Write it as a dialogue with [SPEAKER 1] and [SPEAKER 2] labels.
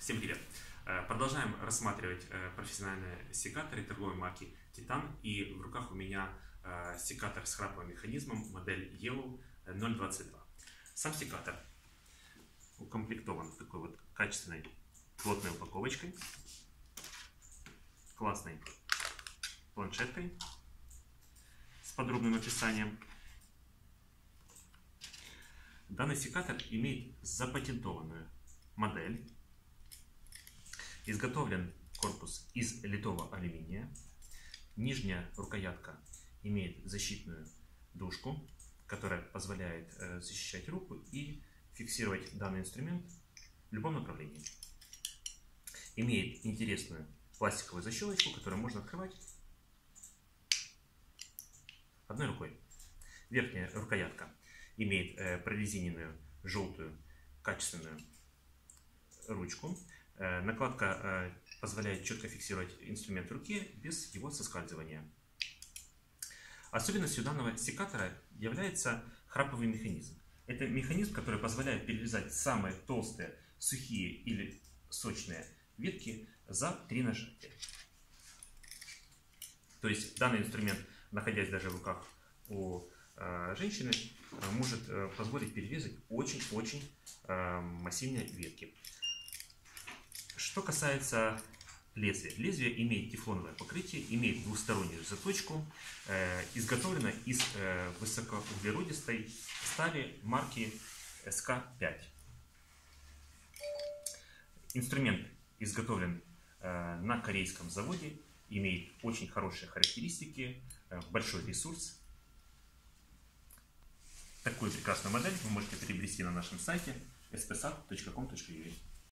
[SPEAKER 1] Всем привет! Продолжаем рассматривать профессиональные секаторы торговой марки Titan. И в руках у меня секатор с храповым механизмом модель Yellow 022. Сам секатор укомплектован такой вот качественной плотной упаковочкой, классной планшеткой с подробным описанием. Данный секатор имеет запатентованную модель. Изготовлен корпус из литого алюминия. Нижняя рукоятка имеет защитную дужку, которая позволяет защищать руку и фиксировать данный инструмент в любом направлении. Имеет интересную пластиковую защелочку, которую можно открывать одной рукой. Верхняя рукоятка имеет прорезиненную желтую качественную ручку. Накладка позволяет четко фиксировать инструмент в руке без его соскальзывания. Особенностью данного секатора является храповый механизм. Это механизм, который позволяет перерезать самые толстые, сухие или сочные ветки за 3 нажатия. То есть данный инструмент, находясь даже в руках у женщины, может позволить перерезать очень-очень массивные ветки. Что касается лезвия. Лезвие имеет тефлоновое покрытие, имеет двустороннюю заточку, изготовлено из высокоуглеродистой стали марки СК-5. Инструмент изготовлен на корейском заводе, имеет очень хорошие характеристики, большой ресурс. Такую прекрасную модель вы можете приобрести на нашем сайте spsat.com.ua.